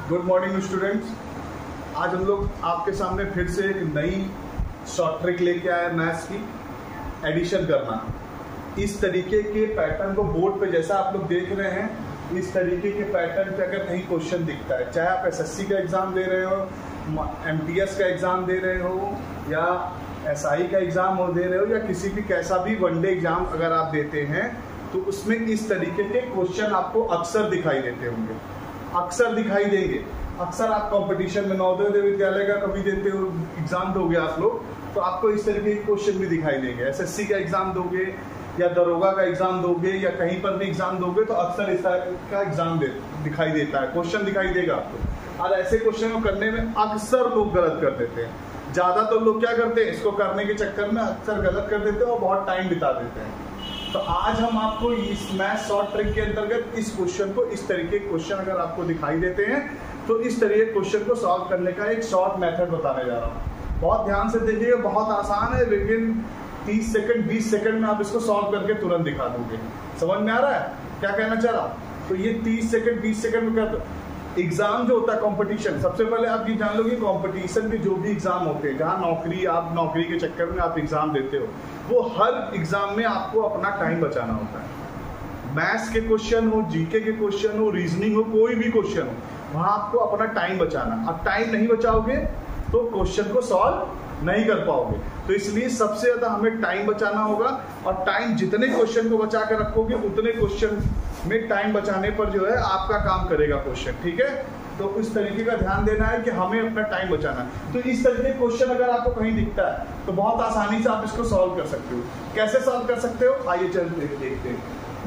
Good morning students. आज हम लोग आपके सामने फिर से एक नई शॉर्ट ट्रिक लेके आए मैथ्स की, एडिशन करना। इस तरीके के पैटर्न को बोर्ड पे जैसा आप लोग देख रहे हैं, इस तरीके के पैटर्न पे अगर कहीं क्वेश्चन दिखता है, चाहे आप एसएससी का एग्जाम दे रहे हो, एमटीएस का एग्जाम दे रहे हो, या एसआई का एग्जाम हो दे रहे हो, या किसी भी कैसा भी वनडे एग्जाम अगर आप देते हैं, तो उसमें इस तरीके के क्वेश्चन आपको अक्सर दिखाई देते होंगे, अक्सर दिखाई देंगे। अक्सर आप कंपटीशन में नवोदय विद्यालय का कभी देते हो, एग्जाम दोगे आप लोग, तो आपको इस तरीके के क्वेश्चन भी दिखाई देंगे। एसएससी का एग्जाम दोगे या दरोगा का एग्जाम दोगे या कहीं पर भी एग्जाम दोगे, तो अक्सर इस तरह का एग्जाम दिखाई देता है, क्वेश्चन दिखाई देगा आपको। और ऐसे क्वेश्चन को करने में अक्सर लोग गलत कर देते हैं। ज्यादातर लोग क्या करते हैं, इसको करने के चक्कर में अक्सर गलत कर देते हैं और बहुत टाइम बिता देते हैं। तो आज हम आपको इस मैथ शॉर्ट ट्रिक के अंतर्गत इस क्वेश्चन को, इस तरीके के क्वेश्चन अगर आपको दिखाई देते हैं, तो इस तरीके के क्वेश्चन को सॉल्व करने का एक शॉर्ट मेथड बताने जा रहा हूँ। बहुत ध्यान से देखिएगा, बहुत आसान है, लेकिन 30 सेकंड 20 सेकंड में आप इसको सॉल्व करके तुरंत दिखा दोगे। समझ में आ रहा है क्या कहना चाह रहा? तो ये 30 सेकंड 20 सेकंड में कर। एग्जाम जो होता है कंपटीशन, सबसे पहले आप ये जान लो कि कंपटीशन के जो भी एग्जाम होते हैं, जहाँ आप नौकरी के चक्कर में आप एग्जाम देते हो, वो हर एग्जाम में आपको अपना टाइम बचाना होता है। मैथ्स के क्वेश्चन हो, जीके के क्वेश्चन हो, रीजनिंग हो, कोई भी क्वेश्चन हो, वहां आपको अपना टाइम बचाना। अब टाइम नहीं बचाओगे तो क्वेश्चन को सॉल्व नहीं कर पाओगे। तो इसलिए सबसे ज्यादा हमें टाइम बचाना होगा, और टाइम जितने क्वेश्चन को बचा कर रखोगे, उतने क्वेश्चन में टाइम बचाने पर जो है आपका काम करेगा क्वेश्चन। ठीक है, तो इस तरीके का ध्यान देना है कि हमें अपना टाइम बचाना है। तो इस तरीके का क्वेश्चन अगर आपको कहीं दिखता है, तो बहुत आसानी से आप इसको सॉल्व कर सकते हो। कैसे सॉल्व कर सकते हो, आइए चलते देखते हैं।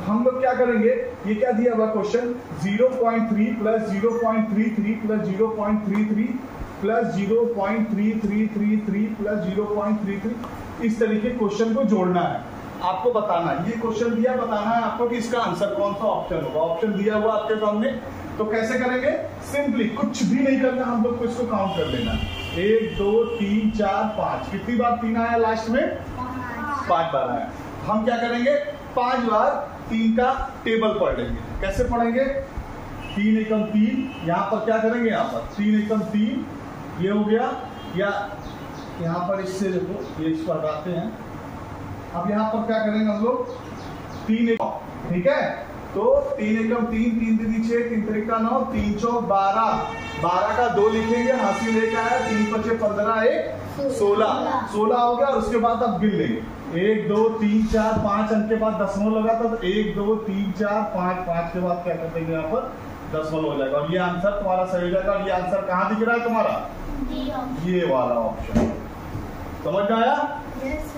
हम लोग क्या करेंगे, ये क्या दिया हुआ question, 0.3 plus 0.33 plus 0.33 plus 0.3333 plus 0.33, इस तरीके क्वेश्चन को जोड़ना है, आपको बताना है। ये क्वेश्चन दिया, बताना है आपको कि इसका आंसर कौन सा ऑप्शन होगा। ऑप्शन दिया हुआ आपके सामने, तो कैसे करेंगे, सिंपली कुछ भी नहीं करना, हम लोग को इसको काउंट कर लेना। 1 2 3 4 5, कितनी बार 3 आया लास्ट में, 5 बार आया। हम क्या करेंगे, 5 बार 3 का टेबल पढ़ लेंगे। कैसे पढ़ेंगे, 3 एकम 3, यहाँ पर क्या करेंगे, यहाँ पर 3 एकम 3, ये हो गया, या यहाँ पर इससे देखो, ये इसको हटाते हैं। अब यहाँ पर क्या करेंगे हम लोग, 3 एकम, ठीक है, तो 3 एकम 3, 3 दूनी 6, 3 त्रिका 9, 3 चौक 12, 12 का 2 लिखेंगे, हासिल लेके आया, 3 पचे 15, 1 16 हो गया। और उसके बाद अब गिन लेंगे, 1 2 3 4 5 अंक के बाद दशमलव लगा, तो 1 2 3 4 5, 5 के बाद क्या कर देंगे, यहाँ पर दशमलव हो जाएगा, और ये आंसर तुम्हारा सही हो जाएगा। और ये आंसर कहाँ दिख रहा है तुम्हारा, ये वाला ऑप्शन। समझ में आया?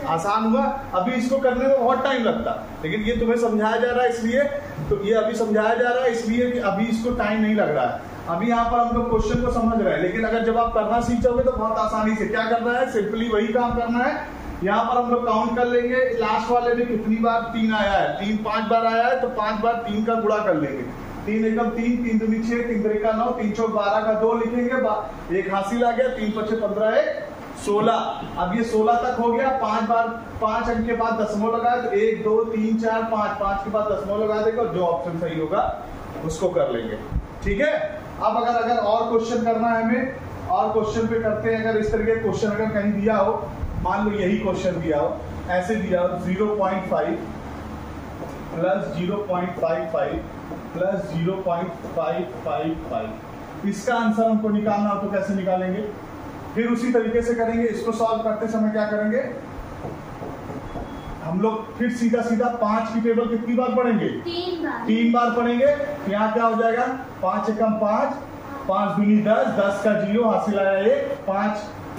आसान हुआ। अभी इसको करने में बहुत टाइम लगता, लेकिन ये तुम्हें समझाया जा रहा है इसलिए, तो ये अभी समझाया जा रहा है इसलिए कि अभी इसको टाइम नहीं लग रहा है। अभी यहाँ पर हम लोग क्वेश्चन को समझ रहे हैं, लेकिन अगर जब आप करना सीख जाओगे तो बहुत आसानी से क्या करना है, सिंपली वही काम करना है। यहाँ पर हम लोग काउंट कर लेंगे, लास्ट वाले में कितनी बार 3 आया है, 3 5 बार आया है, तो 5 बार 3 का गुणा कर लेंगे। 3 एकम 3, 3 दूनी 6, 3 त्रिका 9, 3 चौक 12 का 2 लिखेंगे, 1 हासिल आ गया, 3 पचे 15, 1 16। अब ये 16 तक हो गया, 5 बार 5 अंक के बाद दशमलव लगाए, तो 1 2 3 4 5, 5 के बाद दशमलव लगा देगा, और जो ऑप्शन सही होगा उसको कर लेंगे। ठीक है, अब अगर और क्वेश्चन करना है हमें, और क्वेश्चन पे करते हैं। अगर इस तरीके का क्वेश्चन अगर कहीं दिया हो, मान लो यही क्वेश्चन दिया हो, ऐसे दिया हो, 0.5 प्लस 0.55 प्लस 0.555, इसका आंसर हमको निकालना हो तो कैसे निकालेंगे, फिर उसी तरीके से करेंगे। इसको सॉल्व करते समय क्या करेंगे हम लोग, फिर सीधा 5 की टेबल कितनी बार पढ़ेंगे, 3 बार पढ़ेंगे। यहाँ क्या हो जाएगा, 5 एकम 5, 5 दूनी 10, 10 का 0 हासिल आया 1,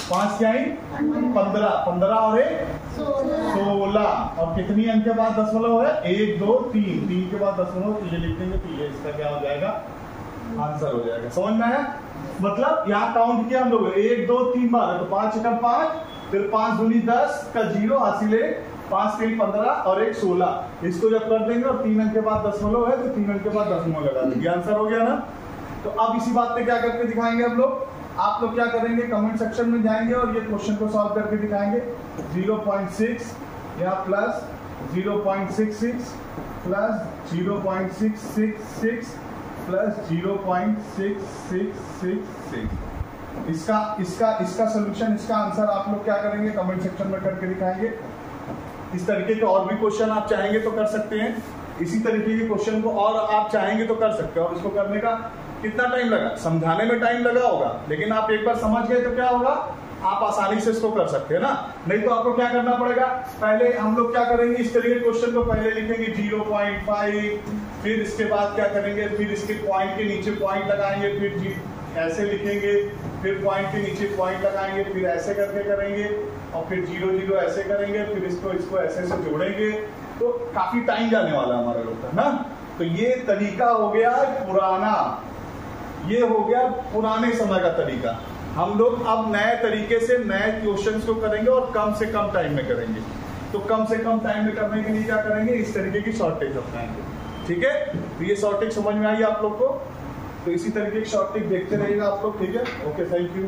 5 क्या आई 15 और 1 16, और कितनी अंक के बाद दशमलव है, 1 2 3, 3 के बाद दशमलव, ये लिख देंगे, तो ये इसका क्या हो जाएगा, आंसर हो जाएगा। समझ में आया? मतलब यहाँ काउंट किया हम लोग 1 2 3 बार, तो 5 एकम 5, फिर 5 दूनी 10 का 0 हासिल है, 5 3 15 और 1 16, इसको जब कर देंगे और 3 अंक के बाद दशमलव है, तो 3 अंक के बाद दशमलव लगा देंगे, आंसर हो गया ना। तो अब इसी बात पे क्या करके दिखाएंगे हम लोग, आप लोग क्या करेंगे, कमेंट सेक्शन में जाएंगे और ये क्वेश्चन को सॉल्व करके दिखाएंगे। 0.6 या प्लस 0.66 प्लस 0.666 प्लस 0.6666। इसका सोल्यूशन, इसका आंसर आप लोग क्या करेंगे, कमेंट सेक्शन में करके दिखाएंगे। इस तरीके के और भी क्वेश्चन आप चाहेंगे तो कर सकते हैं, इसी तरीके के क्वेश्चन को और आप चाहेंगे तो कर सकते हैं। और इसको करने का कितना टाइम लगा, समझाने में टाइम लगा होगा, लेकिन आप एक बार समझ गए तो क्या होगा, आप आसानी से इसको कर सकते हैं ना। नहीं तो आपको क्या करना पड़ेगा, पहले हम लोग क्या करेंगे, इस तरीके के क्वेश्चन को पहले लिखेंगे 0.5, फिर इसके बाद क्या करेंगे, फिर इसके पॉइंट के नीचे पॉइंट लगाएंगे, फिर ऐसे लिखेंगे, फिर पॉइंट के नीचे पॉइंट लगाएंगे, फिर ऐसे करके करेंगे, और फिर 0 0 ऐसे करेंगे, फिर इसको ऐसे से जोड़ेंगे, तो काफी टाइम जाने वाला है हमारे लोग का ना। तो ये तरीका हो गया पुराना, ये हो गया पुराने समय का तरीका। हम लोग अब नए तरीके से नए क्वेश्चंस को करेंगे और कम से कम टाइम में करेंगे। तो कम से कम टाइम में करने के लिए क्या करेंगे, इस तरीके की शॉर्ट ट्रिक अपनाएंगे। ठीक है, तो ये शॉर्ट ट्रिक समझ में आई आप लोग को, तो इसी तरीके की शॉर्ट ट्रिक देखते रहिएगा आप लोग। ठीक है, ओके, थैंक यू।